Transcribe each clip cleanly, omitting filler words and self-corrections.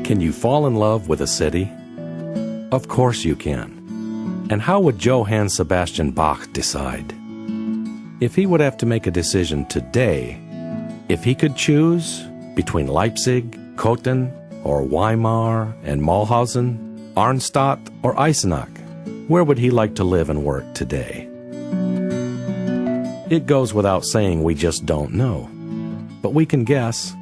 Can you fall in love with a city? Of course you can. And how would Johann Sebastian Bach decide? If he would have to make a decision today, if he could choose between Leipzig, Cothen, or Weimar and Mulhausen, Arnstadt or Eisenach, where would he like to live and work today? It goes without saying we just don't know, but we can guess.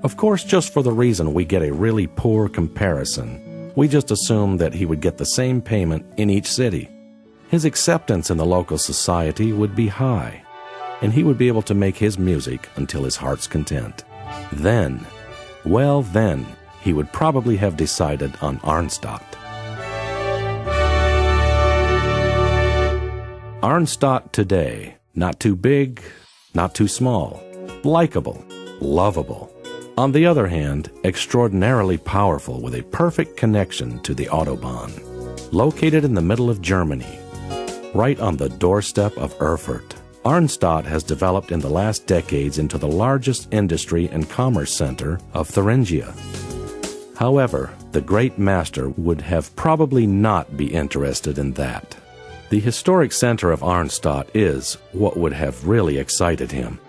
Of course, just for the reason we get a really poor comparison, we just assume that he would get the same payment in each city. His acceptance in the local society would be high, and he would be able to make his music until his heart's content. Then, he would probably have decided on Arnstadt. Arnstadt today, not too big, not too small, likable, lovable. On the other hand, extraordinarily powerful with a perfect connection to the Autobahn. Located in the middle of Germany, right on the doorstep of Erfurt, Arnstadt has developed in the last decades into the largest industry and commerce center of Thuringia. However, the great master would have probably not be interested in that. The historic center of Arnstadt is what would have really excited him,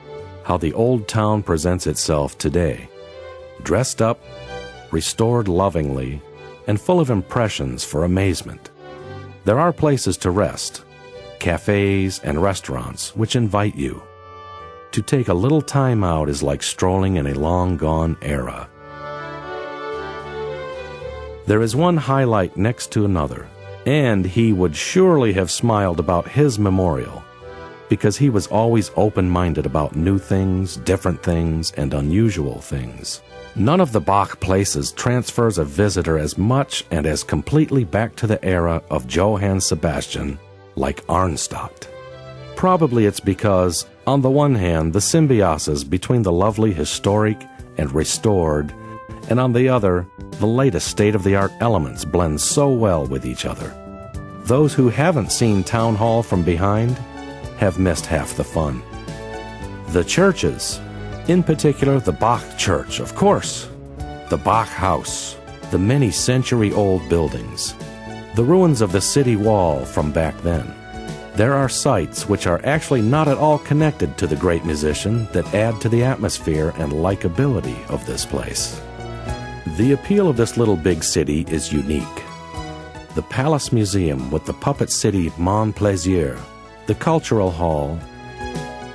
how the old town presents itself today. Dressed up, restored lovingly, and full of impressions for amazement. There are places to rest, cafes and restaurants which invite you. To take a little time out is like strolling in a long-gone era. There is one highlight next to another, and he would surely have smiled about his memorial, because he was always open-minded about new things, different things, and unusual things. None of the Bach places transfers a visitor as much and as completely back to the era of Johann Sebastian like Arnstadt. Probably it's because, on the one hand, the symbiosis between the lovely historic and restored, and on the other, the latest state-of-the-art elements blend so well with each other. Those who haven't seen Town Hall from behind have missed half the fun. The churches, in particular the Bach Church, of course, the Bach House, the many century-old buildings, the ruins of the city wall from back then. There are sites which are actually not at all connected to the great musician that add to the atmosphere and likability of this place. The appeal of this little big city is unique. The Palace Museum with the puppet city Mon Plaisir, the Cultural Hall,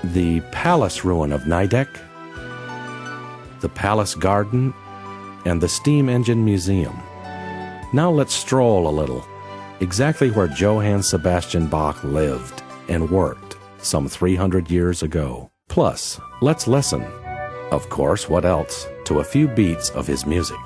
the Palace Ruin of Nideck, the Palace Garden, and the Steam Engine Museum. Now let's stroll a little, exactly where Johann Sebastian Bach lived and worked some 300 years ago. Plus, let's listen, of course, what else, to a few beats of his music.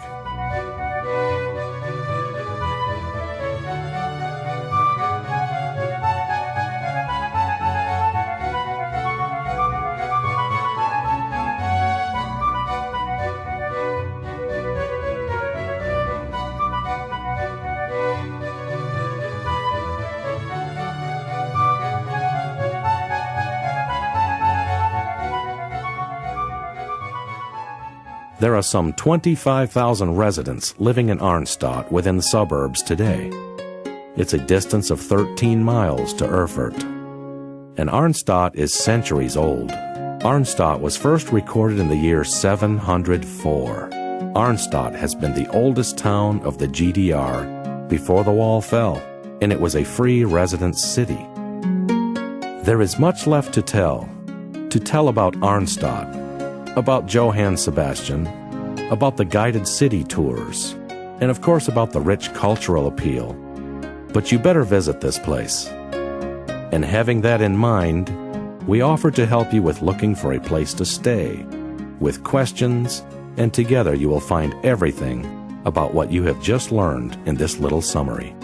There are some 25,000 residents living in Arnstadt within the suburbs today. It's a distance of 13 miles to Erfurt. And Arnstadt is centuries old. Arnstadt was first recorded in the year 704. Arnstadt has been the oldest town of the GDR before the wall fell, and it was a free residence city. There is much left to tell about Arnstadt, about Johann Sebastian, about the guided city tours, and of course about the rich cultural appeal. But you better visit this place. And having that in mind, we offer to help you with looking for a place to stay, with questions, and together you will find everything about what you have just learned in this little summary.